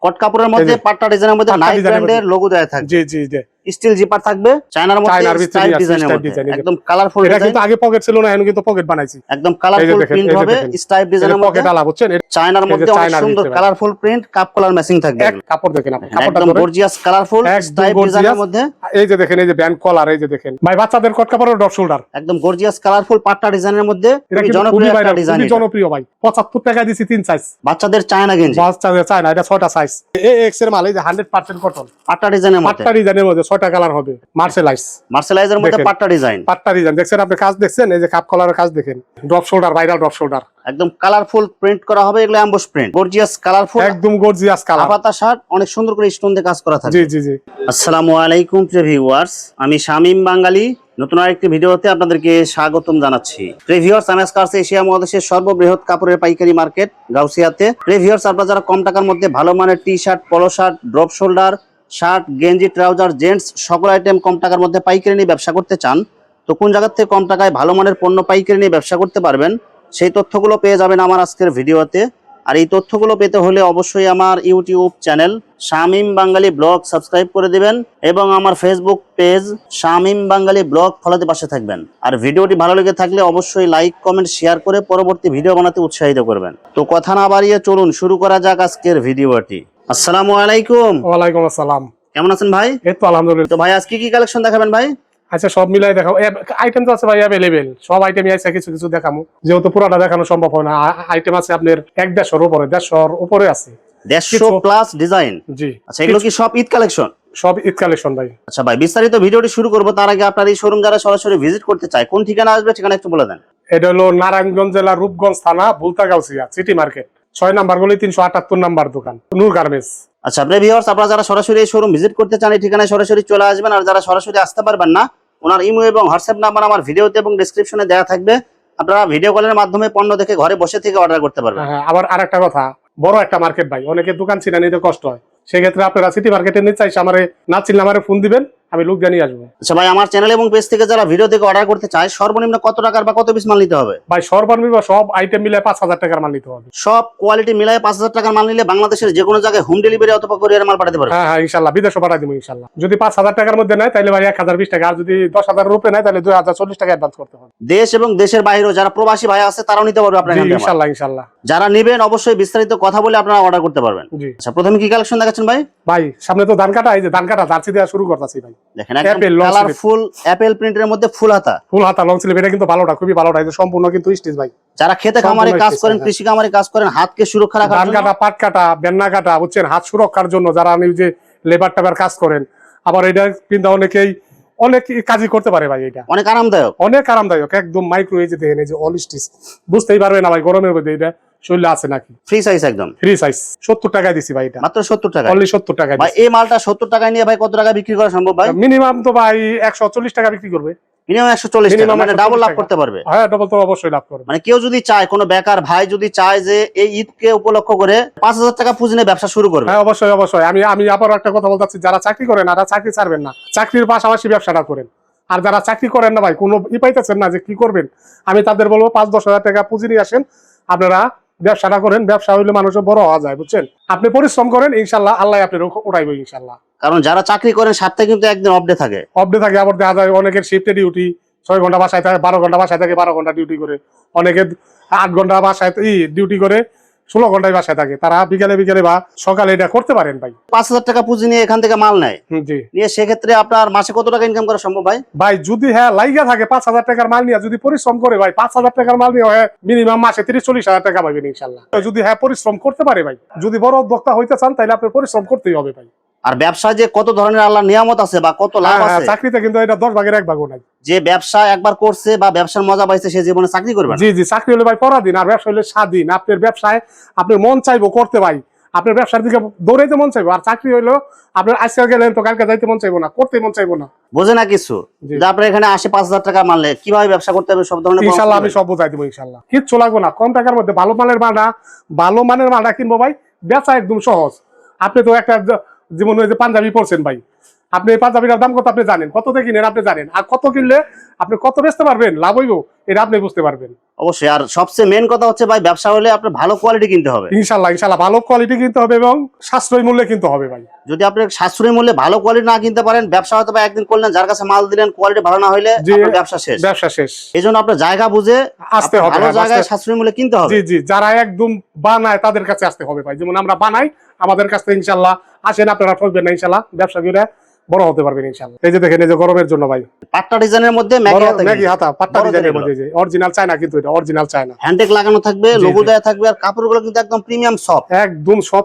কট কাপড়ের মধ্যে পাট্টা ডিজাইনের মধ্যে নাইক ব্র্যান্ডের লোগো দেয়া থাকবে। জি জি জি। স্টিল জিপার থাকবে, চায়নার মধ্যে স্টাইল ডিজাইনের মধ্যে একদম কালারফুল ডিজাইন। এটা কিন্তু আগে পকেট ছিল না, এখন কিন্তু পকেট বানাইছি। একদম কালারফুল প্রিন্ট হবে, স্টাইল ডিজাইনের মধ্যে পকেট আলা বুঝছেন, চায়নার মধ্যে অনেক সুন্দর colourful print, cup collar matching থাকবে। এক কাপড় দেখেন আপনি, কাপড়টা একদম গর্জিয়াস কালারফুল স্টাইল ডিজাইনের মধ্যে। এই যে দেখেন, এই যে ব্যান্ড কলার, এই যে দেখেন ভাই বাচ্চাদের কট কাপড়ের ডট শোল্ডার, একদম গর্জিয়াস কালারফুল পাট্টা ডিজাইনের মধ্যে। এটা কি জনপ্রিয় একটা ডিজাইন, জনপ্রিয় ভাই। 75 টাকা দিছি 3 সাইজ। বাচ্চাদের চায়না গেঞ্জি, বাচ্চাদের চায়না, এটা 6টা সাইজ। এক্স এর মাল, এই যে 100% কটন পাট্টা ডিজাইনের মধ্যে। পাট্টা ডিজাইনের মধ্যে 6টা কালার হবে। মার্সেলাইজের মধ্যে পাট্টা ডিজাইন, পাট্টা ডিজাইন দেখছেন আপনি, কাজ দেখছেন, এই যে কাপ কলারের কাজ দেখেন, drop shoulder, viral drop shoulder, একদম কালারফুল প্রিন্ট করা হবে। এগুলো অ্যাম্বুশ প্রিন্ট, গর্জিয়াস কালারফুল, একদম গর্জিয়াস কালার। পাতা শার্ট অনেক সুন্দর করে স্টোন দিয়ে কাজ করা থাকে। জি জি জি। আসসালামু আলাইকুম প্রিয় ভিউয়ার্স, আমি শামীম বাঙালি নতুন আরেকটি ভিডিওতে আপনাদেরকে স্বাগতম জানাচ্ছি। প্রিয় ভিউয়ার্স, এমএস কার্স এশিয়া মহাদেশের সর্ববৃহৎ কাপড়ের পাইকারি মার্কেট গাউসিয়াতে। প্রিয় ভিউয়ার্স, আপনারা যারা কম টাকার মধ্যে ভালো মানের টি shirt, polo shirt, drop shoulder shirt, গেঞ্জি, ট্রাউজার, জেন্টস সকল আইটেম কম টাকার মধ্যে পাইকারি নিয়ে ব্যবসা করতে চান, তো কোন জায়গা থেকে কম টাকায় ভালো মানের পণ্য পাইকারি নিয়ে ব্যবসা করতে পারবেন, সেই তথ্যগুলো পেয়ে যাবেন আমার আজকের ভিডিওতে। আর এই তথ্যগুলো পেতে হলে অবশ্যই আমার ইউটিউব চ্যানেল শামীম বাঙালি ব্লগ সাবস্ক্রাইব করে দিবেন এবং আমার ফেসবুক পেজ শামীম বাঙালি ব্লগ ফলোতে পাশে থাকবেন। আর ভিডিওটি ভালো লেগে থাকলে অবশ্যই লাইক, কমেন্ট, শেয়ার করে পরবর্তী ভিডিও বানাতে উৎসাহিত করবেন। তো কথা না বাড়িয়ে চলুন শুরু করা যাক আজকের ভিডিওটি। আসসালামু আলাইকুম। ওয়ালাইকুম আসসালাম। কেমন আছেন ভাই? এই তো আলহামদুলিল্লাহ। তো ভাই আজকে কি কালেকশন দেখাবেন ভাই? আচ্ছা, সব মিলাই দেখাও। আইটেম তো আছে ভাই अवेलेबल, সব আইটেমই আছে, কিছু কিছু দেখামু, যেহেতু পুরোটা দেখানো সম্ভব হয় না। আইটেম আছে আপনার 150-এর উপরে, 150-এর উপরে আছে, 150 প্লাস ডিজাইন। জি। আচ্ছা, এগুলো কি সব ঈদ কালেকশন? সব ঈদ কালেকশন ভাই। আচ্ছা ভাই, বিস্তারিত ভিডিওটি শুরু করব তার আগে আপনার এই শোরুম যারা সরাসরি ভিজিট করতে চায় কোন ঠিকানা আসবে, ঠিকানা একটু বলে দেন। এটা হলো নারায়ণগঞ্জ জেলা রূপগঞ্জ থানা ভুলতাগাউসিয়া সিটি মার্কেট, 6 নাম্বার গলি 378 নাম্বার দোকান, নূর গার্মেন্টস। আচ্ছা প্রিয় ভিউয়ার্স, আপনারা যারা সরাসরি এই শোরুম ভিজিট করতে চান এই ঠিকানায় সরাসরি চলে আসবেন। আর যারা সরাসরি আসতে পারবেন না, ওনার ইমো এবং হোয়াটসঅ্যাপ নাম্বার আমার ভিডিওতে এবং ডেসক্রিপশনে দেওয়া থাকবে। আপনারা ভিডিও কলের মাধ্যমে পণ্য দেখে ঘরে বসে থেকে অর্ডার করতে পারবেন। হ্যাঁ, আবার আরেকটা কথা, বড় একটা মার্কেট ভাই, অনেকে দোকান চিনা নিতে কষ্ট হয়, সেক্ষেত্রে আপনারা সিটি মার্কেটে নিতে চাইছে আমারে না চিনলে আমারে ফোন দিবেন, আমি লোক জানিয়ে আসবো। আচ্ছা ভাই, আমার চ্যানেল এবং পেজ থেকে যারা ভিডিও থেকে অর্ডার করতে চায় সর্বনিম্ন কত টাকার বা কত পিস মাল নিতে হবে? ভাই সর্বনিম্ন সব আইটেম মিলে 5000 টাকার মাল নিতে হবে। সব কোয়ালিটি মিলায় 5000 টাকার মাল নিলে বাংলাদেশের যে কোনো জায়গায় হোম ডেলিভারি অথবা কুরিয়ার মাল পাঠাতে পারবে। হ্যাঁ হ্যাঁ, ইনশাআল্লাহ বিদেশে পাঠাই দিব ইনশাআল্লাহ। যদি 5000 টাকার মধ্যে নেয় তাহলে ভাই 1020 টাকা, আর যদি 10000 এর উপরে নেয় তাহলে 2040 টাকা অ্যাডভান্স করতে হবে। দেশ এবং দেশের বাইরেও যারা প্রবাসী ভাই আছে তারাও নিতে পারবে আপনার কাছে। ইনশাআল্লাহ ইনশাআল্লাহ। যারা নেবেন অবশ্যই বিস্তারিত কথা বলে আপনারা অর্ডার করতে পারবেন। আচ্ছা, প্রথমে কি কালেকশন দেখাচ্ছেন ভাই? ভাই সামনে তো ধান কাটা, এই যে ধান কাটা জার্সি দেওয়া শুরু করতেছি ভাই। দেখেন একদম কালারফুল অ্যাপেল প্রিন্টের মধ্যে ফুল হাতা লং স্লিভ, এটা কিন্তু ভালোটা, খুবই ভালোটা, এটা সম্পূর্ণ কিন্তু স্টিচ ভাই। যারা খেতে খামারে কাজ করেন, কৃষি খামারে কাজ করেন, হাতকে সুরক্ষা রাখার জন্য, ধান কাটা, পাট কাটা, বেন্না কাটা, বুঝছেন, হাত সুরক্ষার জন্য যারা যে লেবার টেবার কাজ করেন, আবার এটা কিন্তু অনেকেই অনেক কাজই করতে পারে ভাই। এটা অনেক আরামদায়ক, একদম মাইক্রো, এই যে দেখেন, এই যে অল স্টিচ, বুঝতেই পারবে না ভাই গরমের মধ্যে এটা শরীরে আছে নাকি। ফ্রি সাইজ, একদম ফ্রি সাইজ। 70 টাকায় দিছি ভাই, এটা মাত্র 70 টাকা, অনলি 70 টাকায়। ভাই এই মালটা 70 টাকায় নিয়ে ভাই কত টাকা বিক্রি করা সম্ভব ভাই? মিনিমাম তো ভাই 140 টাকা বিক্রি করবে। মিনিমাম 140 টাকা, মানে ডাবল লাভ করতে পারবে। হ্যাঁ, ডাবল তো অবশ্যই লাভ করবে। মানে কেউ যদি চায়, কোনো বেকার ভাই যদি চায় যে এই ঈদকে উপলক্ষ করে 5000 টাকা পুঁজি নিয়ে ব্যবসা শুরু করবে, হ্যাঁ অবশ্যই অবশ্যই। আমি আবার একটা কথা বলতেছি, যারা চাকরি করেন আর চাকরি ছাড়বেন না, চাকরির পাশাপাশি ব্যবসাটা করেন। আর যারা চাকরি করেন না ভাই, কোনো পাইতেছেন না যে কি করবেন, আমি তাদের বলবো 5-10 হাজার টাকা পুঁজি নিয়ে আসেন, আপনারা ব্যবসাটা করেন। ব্যবসা হইলে মানুষের বড় হওয়া যায়, বুঝছেন। আপনি পরিশ্রম করেন, ইনশাল্লাহ আল্লাহ আপনার উঠাইবে ইনশাল্লাহ। কারণ যারা চাকরি করেন সপ্তাহে কিন্তু একদিন অফ ডে থাকে। আবার দেখা যায় অনেকের শিফটে ডিউটি, 6 ঘন্টা বাসায় থাকে, 12 ঘন্টা বাসায় থাকে, 12 ঘন্টা ডিউটি করে, অনেকে 8 ঘন্টা বাসায় ডিউটি করে, 16 ঘন্টায় বাসায় থাকে। তারা বিকালে বা সকালে এটা করতে পারেন ভাই। 5000 টাকা পুঁজি নিয়ে এখান থেকে মাল নেয়, জি নিয়ে সেক্ষেত্রে আপনার মাসে কত টাকা ইনকাম করা সম্ভব ভাই? ভাই যদি হ্যাঁ লাইগা থাকে 5000 টাকার মাল নিয়ে, যদি পরিশ্রম করে ভাই, 5000 টাকার মাল নিয়ে মিনিমাম মাসে 30-40 হাজার টাকা পাবেন ইনশাল্লাহ। যদি হ্যাঁ পরিশ্রম করতে পারে ভাই, যদি বড় উদ্যোক্তা হইতে চান তাহলে আপনার পরিশ্রম করতেই হবে ভাই। আর ব্যবসায় যে কত ধরনের আল্লাহ নিয়ামত আছে বা কত লাভ আছে, চাকরিতে কিন্তু এটা 10 ভাগের 1 ভাগও নাই। যে ব্যবসা একবার করছে বা ব্যবসার মজা পাইছে সে জীবনে চাকরি করবে না। জি জি, চাকরি হলে ভাই পরাধীন, আর ব্যবসা হলে স্বাধীন। আপনার ব্যবসায় আপনার মন চাইবো করতে ভাই, আপনার ব্যবসার দিকে দৌড়াইতে মন চাইবো। আর চাকরি হইলো আপনার আজকে গেলেন তো কালকে যাইতে মন চাইবো না, করতে মন চাইবো না, বোঝে না কিছু। আপনার এখানে 80-5000 টাকা মানলে কিভাবে ব্যবসা করতে হবে সব ধরনের ইনশাল্লাহ আমি সব বুঝাই দেবো ইনশাল্লাহ। কিচ্ছু লাগবো না, কম টাকার মধ্যে ভালো মানের মালটা কিনবো ভাই। বেচা একদম সহজ। আপনি তো একটা জীবনে যে পাঞ্জাবি পরছেন ভাই, আপনি এই পাঞ্জাবিটার দাম কত আপনি জানেন, কত দিয়ে কিনেন আপনি জানেন, আর কত কিনলে আপনি কত বেচতে পারবেন, লাভ হইব এটা আপনি বুঝতে পারবেন। অবশ্যই। আর সবচেয়ে মেন কথা হচ্ছে ভাই, ব্যবসা হলে আপনার ভালো কোয়ালিটি কিনতে হবে। ইনশাল্লাহ ইনশাল্লাহ ভালো কোয়ালিটি কিনতে হবে এবং সাশ্রয়ী মূল্যে কিনতে হবে ভাই। যদি আপনি সাশ্রয়ী মূল্যে ভালো কোয়ালিটি না কিনতে পারেন, ব্যবসা হয়তো বা একদিন করলেন, যার কাছে মাল দিলেন কোয়ালিটি ভালো না হইলে জি, আপনার ব্যবসা শেষ। ব্যবসা শেষ। এই জন্য আপনার জায়গা বুঝে আসতে আপনার হবে, ভালো হ্যাঁ, জায়গায় আসতে- সাশ্রয়ী মূল্যে কিনতে হবে। জি জি, যারা একদম বানায় তাদের কাছে আসতে হবে ভাই। যেমন আমরা বানাই, আমাদের কাছে ইনশাল্লাহ আসেন, আপনারা ঠকবেন না ইনশাল্লাহ, ব্যবসা করে বড় হতে পারবেন ইনশাল্লাহ। এই যে দেখেন, এই যে গরমের জন্য ভাই পাট্টা ডিজাইনের মধ্যে ম্যাগি হাতা পাট্টা বড়দের ডিজাইনের এগুলো। মধ্যে, যে অরিজিনাল চায়না, কিন্তু এটা অরিজিনাল চায়না, হ্যান্ডটেক লাগানো থাকবে, জি, লোগো জি। দেওয়া থাকবে, আর কাপড়গুলো কিন্তু একদম প্রিমিয়াম সফট। একদম সব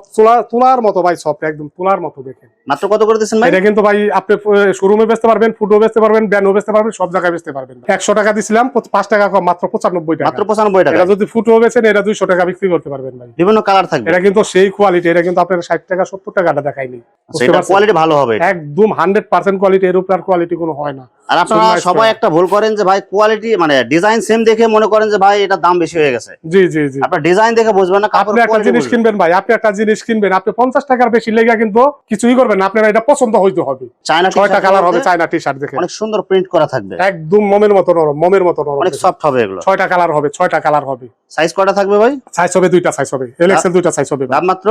তুলার মতো ভাই, সব একদম তুলার মতো। দেখেন মাত্র কত করে দিচ্ছেন ভাই? এটা কিন্তু ভাই আপনি শোরুমে বেচতে পারবেন, ফুটও বেচতে পারবেন, ব্যানও বেচতে পারবেন, সব জায়গায় বেচতে পারবেন। 100 টাকা দিছিলাম, 5 টাকা কম, মাত্র 95 টাকা। মাত্র 95 টাকা। এটা যদি ফুটও বেচেন, এটা 200 টাকা বিক্রি করতে পারবেন ভাই। বিভিন্ন কালার থাকবে। এটা কিন্তু সেই কোয়ালিটি, এটা কিন্তু আপনার 60 টাকা 70 টাকাটা দেখায়নি। বুঝতে সেটা পারছেন? কোয়ালিটি ভালো হবে। একদম 100% কোয়ালিটি, এর উপর কোয়ালিটি কোনো হয় না। আর আপনারা Super nice সবাই product। একটা ভুল করেন যে ভাই কোয়ালিটি মানে ডিজাইন সেম দেখে মনে করেন যে ভাই এটা দাম বেশি হয়ে গেছে। জি জি জি। আপনার ডিজাইন দেখে বুঝবেন না, কাপড় আপনি একটা কোয়ালিটি জিনিস বুঝবেন। কিনবেন ভাই, আপনি একটা জিনিস কিনবেন, আপনি 50 টাকার বেশি লেগে কিন্তু কিছুই করবেন না, আপনার এটা পছন্দ হইতে হবে। চায়না 6টা কালার হবে, চায়না টি শার্ট দেখেন, অনেক সুন্দর প্রিন্ট করা থাকবে, একদম মোমের মতো নরম, মোমের মতো নরম, অনেক সফট হবে এগুলো। 6টা কালার হবে, 6টা কালার হবে। সাইজ কয়টা থাকবে ভাই? সাইজ হবে 2টা, সাইজ হবে এল এক্সেল, 2টা সাইজ হবে। দাম মাত্র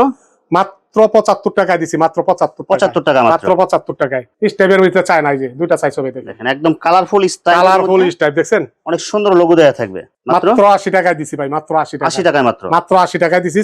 মাত্র 75 টাকায় দিছি, মাত্র 75 টাকা মাত্র। মাত্র 75 টাকায়। স্টেপের ভিতরে চায়না, এই যে 2টা সাইজ হবে দেখেন, দেখেন একদম কালারফুল স্টাইল, কালারফুল স্টাইপ দেখছেন, অনেক সুন্দর লোগো দেয়া থাকবে। মাত্র মাত্র 80 টাকায় দিছি ভাই, মাত্র 80 টাকা, 80 টাকায় মাত্র। মাত্র 80 টাকায় দিছি।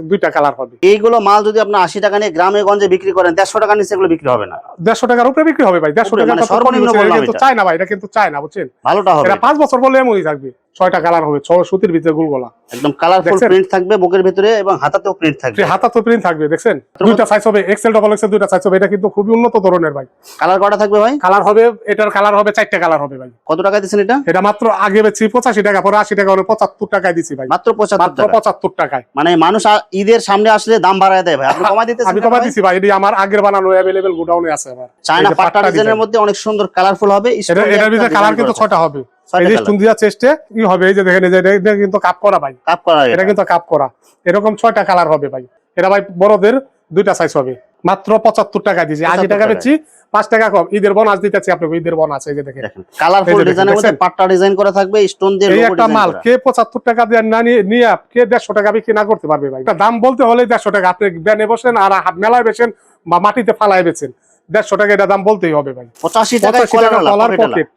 দুইটা কালার হবে। এইগুলো মাল যদি আপনি 80 টাকা নিয়ে গ্রামে গঞ্জে বিক্রি করেন, 150 টাকা নিচে এগুলো বিক্রি হবে না। 150 টাকার উপরে বিক্রি হবে ভাই, 150 টাকা মানে সর্বনিম্ন বললাম কিন্তু এটা। চায়না ভাই, এটা কিন্তু চায়না, বুঝছেন? ভালোটা হবে। এটা 5 বছর বলে এমনই থাকবে। 6টা কালার হবে, 6 সুতির ভিতরে গুলগোলা, একদম কালারফুল দেখছেন? প্রিন্ট থাকবে বুকের ভিতরে এবং হাতাতেও প্রিন্ট থাকবে। হাতা তো প্রিন্ট থাকবে দেখছেন। 2টা সাইজ হবে, এক্সেল ডাবল এক্সেল 2টা সাইজ হবে। এটা কিন্তু খুবই উন্নত ধরনের ভাই। কালার কয়টা থাকবে ভাই? কালার হবে, এটার কালার হবে 4টা কালার হবে ভাই। কত টাকা দিচ্ছেন এটা? এটা মাত্র আগে বেচছি 85 টাকা, পরে 80 টাকা হলো, 75 টাকায় দিছি ভাই, মাত্র 75 মাত্র টাকা। 75 টাকায়। মানে মানুষ ঈদের সামনে আসলে দাম বাড়ায় দেয় ভাই, আপনি কমাই দিতেছেন আমি কেন কমাই ভাই? দিছি ভাই, এটি আমার আগের বানানো अवेलेबल গোডাউনে আছে আমার। চায়না পাট্টা ডিজাইনের মধ্যে অনেক সুন্দর কালারফুল হবে। এটার ভিতরে কালার কিন্তু 6টা হবে। এই যে colour। স্টোন দিয়া চেস্টে কি হবে, এই যে দেখেন, এই যে এটা কিন্তু কাপ করা ভাই, কাপ করা এটা কিন্তু কাপ করা। এরকম 6টা কালার হবে ভাই। এটা ভাই বড়দের 2টা সাইজ হবে, মাত্র 75 টাকা দিছি। 80 টাকা বেচছি, 5 টাকা কম। ঈদের বোনাস দিতেছি আপনাকে, ঈদের বোনাস। এই যে দেখেন কালারফুল এই যে ডিজাইনের মধ্যে দেখছেন? পাট্টা ডিজাইন করা থাকবে, স্টোন দিয়ে এই লোগো একটা ডিজাইন মাল করা। কে 75 টাকা দিয়ে না নিয়ে কে 150 টাকা বিক্রি না করতে পারবে ভাই? দাম বলতে হলে 150 টাকা। আপনি ব্যানে বসেন আর মেলায় বেচেন বা মাটিতে ফালায় বেচেন, 150 টাকা এটা দাম বলতেই হবে ভাই। 85 টাকায় 85 টাকা কলার কলার পকেট,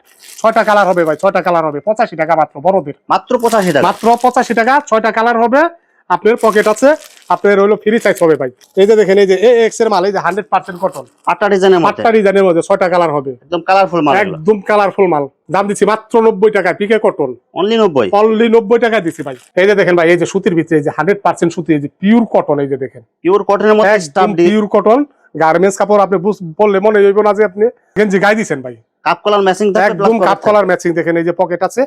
6টা কালার হবে ভাই, 6টা কালার হবে, 85 টাকা মাত্র বড়দের, মাত্র 85 টাকা। মাত্র 85 টাকা। 6টা কালার হবে, আপনার পকেট আছে, আপনার হলো ফ্রি সাইজ হবে ভাই। এই যে দেখেন, এই যে এক্স এর মাল, এই যে 100% কটন পাট্টা ডিজাইনের মধ্যে পাট্টা ডিজাইনের মধ্যে 6টা কালার হবে, একদম কালারফুল মাল এগুলো। একদম কালারফুল মাল। দাম দিছি মাত্র 90 টাকা, পিকে কটন, অনলি 90। অনলি 90 টাকায় দিছি ভাই। এই যে দেখেন ভাই, এই যে সুতির ভিতরে, এই যে 100% সুতি, এই যে পিওর কটন, এই যে দেখেন পিওর কটনের মধ্যে একদম স্টাফ দিয়ে পিওর কটন গার্মেন্টস কাপড়। আপনি বললে মনে হইব না যে আপনি গেঞ্জি গায়ে দিছেন ভাই। কাপ কলার ম্যাচিং থাকবে, একদম কাপ কলার ম্যাচিং। দেখেন এই যে পকেট আছে,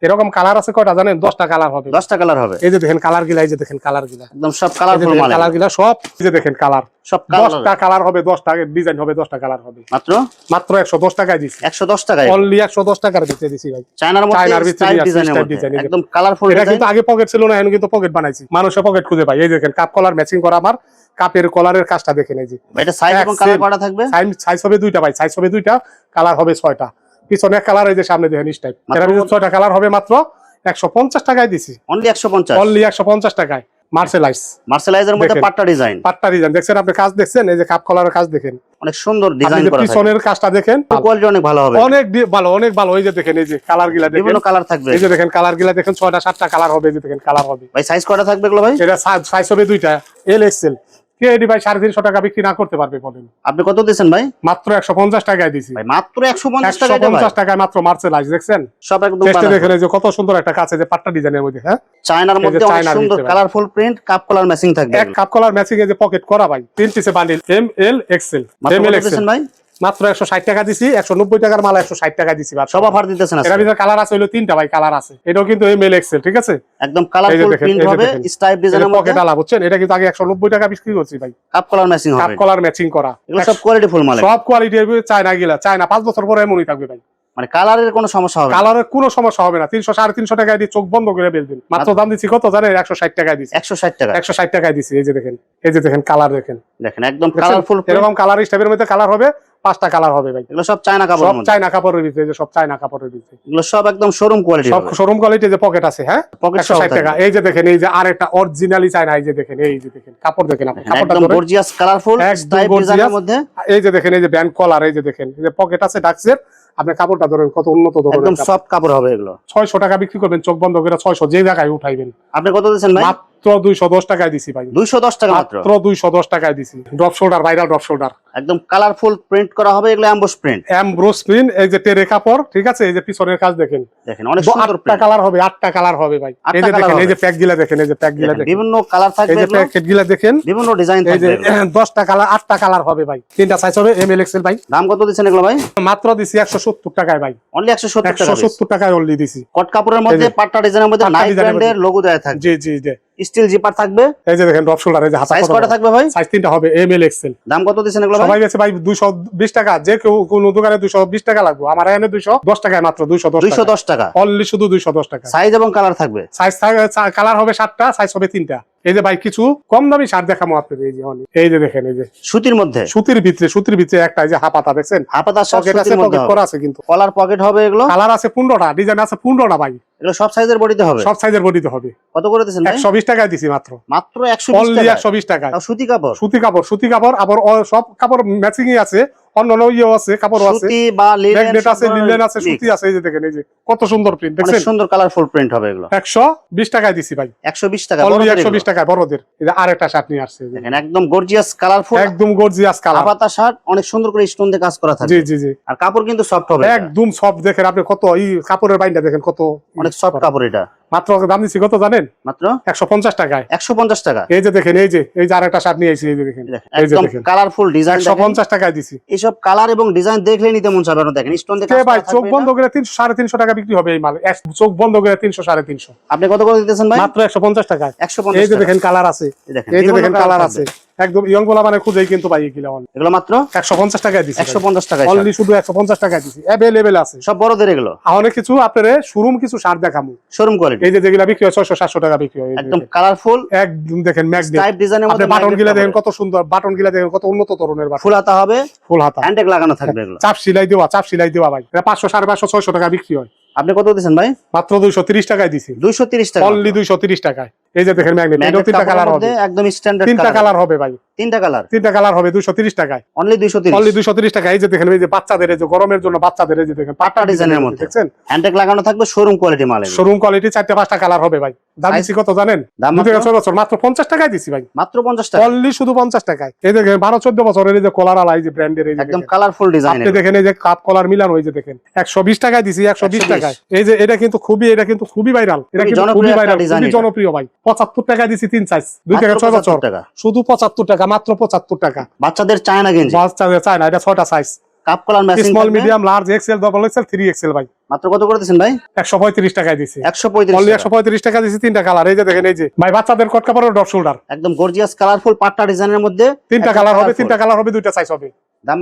এরকম কালার আছে কয়টা জানেন? 10টা কালার হবে। 10টা কালার হবে। এই যে দেখেন কালার গিলা, এই যে দেখেন কালার গিলা, একদম সব কালারফুল মাল। কালার গিলা সব, এই যে দেখেন কালার, সব কালার 10টা কালার হবে, 10টা ডিজাইন হবে, 10টা কালার হবে। মাত্র মাত্র 110 টাকায় দিছি, 110 টাকা। অনলি 110 টাকার ভিতরে দিছি ভাই। চায়নার চায়নার মধ্যে ভিতরে স্টাইল আছে, ডিজাইনের style মধ্যে design, এই যে। একদম কালারফুল এটা ডিজাইন। কিন্তু আগে পকেট ছিল না, এখন কিন্তু পকেট বানাইছি, মানুষের পকেট খুঁজে পাই। এই দেখেন কাপ কলার ম্যাচিং করা, আমার কাপের কলারের কাজটা দেখেন। এই যে এটা সাইজ এবং কালার কয়টা থাকবে? সাইজ হবে 2টা ভাই, সাইজ হবে 2টা, কালার হবে 6টা। পিছনে কালার, এই যে সামনে দেখেন স্টাইপ। এর ভিতরে 6টা কালার হবে, মাত্র 150 টাকায় দিছি, অনলি 150। অনলি 150 টাকায়। মার্সেলাইজ, মার্সেলাইজের মধ্যে দেখেন। পাট্টা ডিজাইন, পাট্টা ডিজাইন দেখছেন আপনি, কাজ দেখছেন, এই যে কাপ কলারের কাজ দেখেন, অনেক সুন্দর আপনি ডিজাইন যে করা থাকবে। পিছনের কাজটা দেখেন, কোয়ালিটি অনেক ভালো হবে, অনেক ভালো, অনেক ভালো। এই যে দেখেন, এই যে কালার গিলা দেখেন, বিভিন্ন কালার থাকবে। এই যে দেখেন কালার গিলা দেখেন, 6টা 7টা কালার হবে, এই যে দেখেন কালার হবে। ভাই সাইজ কয়টা থাকবে এগুলো ভাই? এটা সাইজ হবে 2টা, এল এক্সেল। কে এডি ভাই 350 টাকা বিক্রি না করতে পারবে বলেন? আপনি কত দিয়েছেন ভাই? মাত্র 150 টাকায় দিছি ভাই মাত্র 150 টাকা। 150 টাকায় মাত্র মার্সেলাইজ দেখছেন। সব একদম টেস্টে বানানো। দেখেন, এই যে কত সুন্দর একটা কাজ, এই যে পাট্টা ডিজাইনের মধ্যে। হ্যাঁ, চায়নার মধ্যে অনেক চায়নার সুন্দর ভিতরে। Colourful print, cup collar matching থাকবে। এক কাপ কলার ম্যাচিং, এই যে পকেট করা ভাই, 3 পিসে বান্ডিল, এম এল এক্সেল। মাত্র এম কত এল দিয়েছেন এক্সেল ভাই? মাত্র 160 টাকা দিছি, 190 টাকার মাল 160 টাকা দিছি ভাই। সব অফার দিতেছেন এর আজকে। ভিতরে কালার আছে হলো 3টা ভাই, কালার আছে। এটাও কিন্তু এম এল এক্সেল, ঠিক আছে। একদম এই যে কালারফুল দেখেন, প্রিন্ট এই যে হবে, দেখেন। স্টাইপ ডিজাইনের মধ্যে পকেট আলা, বুঝছেন? এটা কিন্তু আগে 190 টাকা বিক্রি করছি ভাই, কাপ কলার ম্যাচিং কাপ হবে। কলার ম্যাচিং করা। এগুলো সব কোয়ালিটি ফুল মাল, সব কোয়ালিটি চায়না গিলা, চায়না 5 বছর পরে এমনই থাকবে ভাই। মানে কালারের কোনো সমস্যা হবে না। কালারের কোনো সমস্যা হবে না। 300 350 টাকায় দিয়ে চোখ বন্ধ করে বেচবেন। মাত্র দাম দিচ্ছি কত জানেন? 160 টাকায় দিচ্ছি, 160 টাকা। 160 টাকায় দিচ্ছি। এই যে দেখেন, এই যে দেখেন কালার দেখেন, দেখেন একদম কালারফুল। এরকম কালার স্টাইপের মধ্যে কালার হবে, 5টা কালার হবে ভাই। এগুলো সব চায়না কাপড়ের সব মধ্যে, চায়না কাপড়ের ভিতরে, যে সব চায়না কাপড়ের ভিতরে, এগুলো সব একদম শোরুম কোয়ালিটি, সব শোরুম কোয়ালিটি। যে পকেট আছে, হ্যাঁ, পকেট 160 টাকা। এই যে দেখেন, এই যে আরেকটা অরিজিনালি চায়না, এই যে দেখেন, এই যে দেখেন কাপড় দেখেন আপনি, কাপড়টা একদম ধরে গর্জিয়াস কালারফুল স্টাইপ ডিজাইনের মধ্যে। এই যে দেখেন, এই যে ব্যান্ড কলার, এই যে দেখেন, এই যে পকেট আছে ডাক্সের, আপনি কাপড়টা ধরেন কত উন্নত ধরনের, একদম সফট কাপড় হবে এগুলো। 600 টাকা বিক্রি করবেন, চোখ বন্ধ করে 600 যে জায়গায় উঠাইবেন। আপনি কত দিচ্ছেন ভাই? মাত্র 210 টাকায় দিছি ভাই। 210 টাকা মাত্র? মাত্র 210 টাকায় দিছি। Drop shoulder, viral drop shoulder, একদম কালারফুল প্রিন্ট করা হবে এগুলো, এমবস প্রিন্ট, এমব্রোস প্রিন্ট। এই যে টেরে কাপড়, ঠিক আছে, এই যে পিছনের কাজ দেখেন, দেখেন অনেক সুন্দর 8টা কালার হবে, 8টা কালার হবে ভাই। এই যে দেখেন, এই যে প্যাক গিলা দেখেন, এই যে প্যাক গিলা দেখেন, বিভিন্ন কালার থাকবে, এই যে প্যাকেট গিলা দেখেন, বিভিন্ন ডিজাইন এই যে থাকবে। 10টা কালার, 8টা কালার হবে ভাই। 3টা সাইজ হবে, এম এল এক্সেল ভাই। দাম কত দিচ্ছেন এগুলো ভাই? মাত্র দিছি 170 টাকায় ভাই। অনলি 170 টাকা? 170 টাকায় অনলি দিছি। কট কাপড়ের মধ্যে, পাট্টা ডিজাইনের মধ্যে, পাট্টা নাইক ডিজাইনের ব্র্যান্ডের লোগো দেয়া থাকবে। জি জি জি। স্টিল জিপার থাকবে। এই যে দেখেন ড্রপ শোল্ডার, এই যে হাতা সাইজ কয়টা থাকবে ভাই? সাইজ 3টা হবে, এম এল এক্সেল। দাম কত দিচ্ছেন এগুলো সবাই বেছে ভাই 220 টাকা। যে কেউ কোন দোকানে 220 টাকা লাগবে, আমার এখানে 210 টাকায় মাত্র 210 টাকা অনলি, শুধু 210 টাকা। সাইজ এবং কালার থাকবে। সাইজ কালার হবে 7টা, সাইজ হবে 3টা। এই যে ভাই কিছু কম দামি শার্ট দেখাবো আপনাদের। এই যে এই যে দেখেন, এই যে সুতির মধ্যে, সুতির ভিতরে একটা, এই যে হাপাতা দেখছেন, হাপাতা শার্ট পকেট আছে, সুতির মধ্যে পকেট করা আছে, কিন্তু কলার পকেট হবে এগুলো। কালার আছে 15টা, ডিজাইন আছে 15টা ভাই। এগুলো সব সাইজের বডিতে হবে, সব সাইজের বডিতে হবে। কত করে দিচ্ছেন ভাই? 120 টাকায় দিছি মাত্র। মাত্র 120 অনলি টাকা? 120 টাকায়। তাও সুতি কাপড়? সুতি কাপড়, সুতি কাপড়। আবার সব কাপড় ম্যাচিং আছে, অন্যান্য ইয়ে আছে, কাপড় আছে, সুতি বা ম্যাগনেট আছে, লিনেন আছে, সুতি আছে। এই যে দেখেন, এই যে কত সুন্দর প্রিন্ট অনেক দেখছেন, সুন্দর কালারফুল প্রিন্ট হবে এগুলো। 120 টাকায় দিছি ভাই। 120 টাকা অনলি বড়দের 120 টাকায় বড়দের। এই যে আরেকটা শার্ট নিয়ে আসছে, দেখেন একদম গর্জিয়াস কালারফুল, একদম গর্জিয়াস কালার, হাপাতা শার্ট, অনেক সুন্দর করে স্টোন দিয়ে কাজ করা থাকবে। জি জি জি। আর কাপড় কিন্তু সফট হবে, একদম সফট। দেখেন আপনি কত এই কাপড়ের বাইনটা দেখেন, কত অনেক সফট কাপড়। এটা মাত্র দাম দিচ্ছি কত জানেন? মাত্র 150 টাকায়। 150 টাকা? এই যে দেখেন, এই যে আরেকটা শার্ট নিয়ে আইছি, এই যে দেখেন, এই যে একদম দেখেন কালারফুল ডিজাইন। 150 টাকায় দিছি। এইসব কালার এবং ডিজাইন দেখলে নিতে মন চাবে না। দেখেন স্টোন দিয়ে কাজ কে ভাই করা চোখ থাকবে। বন্ধ করে 300 350 টাকা বিক্রি হবে এই মাল। চোখ বন্ধ করে 300 350। আপনি কত করে দিতেছেন ভাই? মাত্র 150 টাকায়। 150 এই যে টাকা। দেখেন কালার আছে, এই যে দেখেন কালার আছে, একদম ইয়ং গোলা মানে খুঁজেই কিন্তু পাই এগুলো। এগুলো মাত্র 150 টাকায় দিছি। 150 টাকা অনলি, শুধু 150 টাকায় দিছি। अवेलेबल আছে সব বড়দের এগুলো। অনেক কিছু আপনারে শোরুম কিছু শার্ট দেখামু, শোরুম কোয়ালিটি। এই যে যেগুলা বিক্রি হয় 600 700 টাকা বিক্রি হয়। একদম কালারফুল, একদম দেখেন ম্যাগনেট টাইপ ডিজাইনের আপনি মধ্যে। বাটন গিলা দেখেন কত সুন্দর, বাটন গিলা দেখেন কত উন্নত ধরনের বাটন। ফুল হাতা হবে, ফুল হাতা, হ্যান্ডেক লাগানো থাকবে এগুলো। চাপ সেলাই দেওয়া ভাই। এটা 500 550 600 টাকা বিক্রি হয়। আপনি কত দিচ্ছেন ভাই? মাত্র 230 টাকায় দিছি। 230 টাকা অনলি 230 টাকায়। এই যে দেখেন ম্যাগনেট, এটা 3টা কালার হবে, একদম স্ট্যান্ডার্ড 3টা কালার হবে ভাই। 3টা কালার? 3টা কালার হবে 230 টাকায়। অনলি 230? অনলি 230 টাকা। এই যে দেখেন, এই যে বাচ্চাদের, এই যে গরমের জন্য বাচ্চাদের, এই যে দেখেন পাট্টা ডিজাইনের মধ্যে দেখছেন, হ্যান্ডেক লাগানো থাকবে, শোরুম কোয়ালিটি মাল। শোরুম কোয়ালিটি 4টা 5টা কালার হবে ভাই। দাম দিছি কত জানেন? দাম 2 থেকে 6 বছর মাত্র 50 টাকায় দিছি ভাই। মাত্র 50 টাকা? অনলি শুধু 50 টাকায়। এই দেখেন 12 14 বছরের এই যে কলার আলা, এই যে ব্র্যান্ডের, এই যে একদম কালারফুল ডিজাইন। আপনি দেখেন, এই যে কাপ কলার মিলানো, এই যে দেখেন 120 টাকায় দিছি। 120 টাকায়। এই যে এটা কিন্তু খুবই ভাইরাল, এটা কিন্তু খুবই ভাইরাল, খুবই জনপ্রিয় ভাই। 75 টাকা দিছি 3 সাইজ, 2 থেকে 6 বছর শুধু 75 টাকা, মাত্র 75 টাকা। বাচ্চাদের চায়না গেঞ্জি, বাচ্চাদের চায়না, এটা 6টা সাইজ, কাপ collar matching, small medium large XL double XL 3XL ভাই। মাত্র কত করে দিচ্ছেন ভাই? 135 টাকায় দিছি। 135 অনলি 135 টাকা দিছি। 3টা কালার, এই যে দেখেন, এই যে ভাই বাচ্চাদের কট কাপড়ের ড্রপ শোল্ডার, একদম গর্জিয়াস কালারফুল পাট্টা ডিজাইনের মধ্যে। 3টা কালার হবে, 3টা কালার হবে, 2টা সাইজ হবে। দাম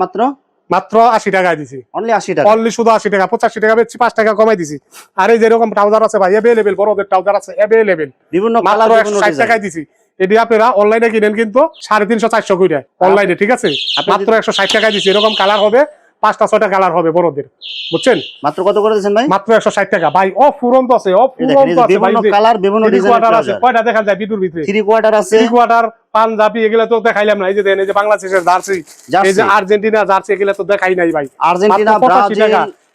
মাত্র 80 টাকায় দিছি। অনলি 80 টাকা? অনলি শুধু 80 টাকা। 85 টাকা বেচছি, 5 টাকা কমাই দিছি। আর এই যে এরকম ট্রাউজার আছে ভাই, अवेलेबल বড়দের ট্রাউজার আছে अवेलेबल, বিভিন্ন মাত্র কালার, 160 টাকায় দিছি। এটি আপনারা অনলাইনে কিনেন কিন্তু 350 400 কইরা অনলাইনে, ঠিক আছে? মাত্র 160 টাকায় দিছি। এরকম কালার হবে 5টা 6টা কালার হবে বড়দের, বুঝছেন? মাত্র কত করে দিচ্ছেন ভাই? মাত্র 160 টাকা ভাই। ফুরন্ত আছে, ফুরন্ত আছে ভাই। বিভিন্ন কালার, বিভিন্ন ডিজাইনের আছে, কয়টা দেখা যায় বিদুর ভিতরে? 3 কোয়ার্টার আছে, 3 কোয়ার্টার, পাঞ্জাবি, এগুলা তো দেখাইলাম না। এই যে দেখেন, এই যে বাংলাদেশের জার্সি, এই যে আর্জেন্টিনা জার্সি, এগুলা তো দেখাই নাই ভাই। আর্জেন্টিনা, ব্রাজিল,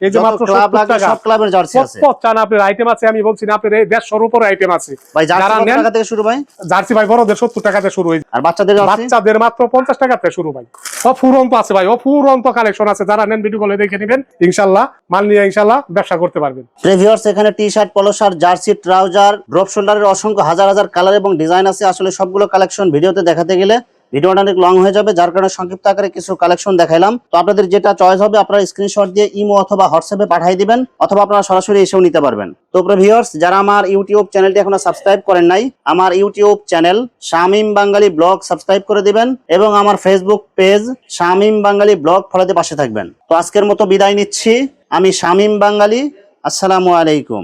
এই যে মাত্র 70 টাকা। সব ক্লাবের জার্সি আছে। চান আপনার আইটেম আছে, আমি বলছি না আপনার 150 উপর আইটেম আছে ভাই। জার্সি কত টাকা থেকে শুরু ভাই? জার্সি ভাই বড়দের 70 টাকা থেকে শুরু হয়েছে, আর বাচ্চাদের মাত্র 50 টাকা থেকে শুরু ভাই। অফুরন্ত আছে ভাই, অফুরন্ত কালেকশন আছে। যারা নেন ভিডিও কলে দেখে নেবেন, ইনশাআল্লাহ মাল নিয়ে ইনশাআল্লাহ ব্যবসা করতে পারবেন। ভিউয়ার্স, এখানে T shirt, polo shirt, jersey, trouser, drop শোল্ডারের অসংখ্য হাজার হাজার কালার এবং ডিজাইন আছে। আসলে সবগুলো কালেকশন ভিডিওতে দেখাতে গেলে ভিডিওটা অনেক লং হয়ে যাবে, যার কারণে সংক্ষিপ্ত আকারে কিছু কালেকশন দেখাইলাম। তো আপনাদের যেটা চয়েস হবে আপনারা স্ক্রিনশট দিয়ে ইমো অথবা হোয়াটসঅ্যাপে পাঠিয়ে দিবেন, অথবা আপনারা সরাসরি এসেও নিতে পারবেন। তো ভিউয়ার্স, যারা আমার ইউটিউব চ্যানেলটি এখনো সাবস্ক্রাইব করেন নাই, আমার ইউটিউব চ্যানেল শামীম বাঙালি ব্লগ সাবস্ক্রাইব করে দিবেন, এবং আমার ফেসবুক পেজ শামীম বাঙালি ব্লগ ফলোতে পাশে থাকবেন। তো আজকের মতো বিদায় নিচ্ছি, আমি শামীম বাঙালি। আসসালামু আলাইকুম।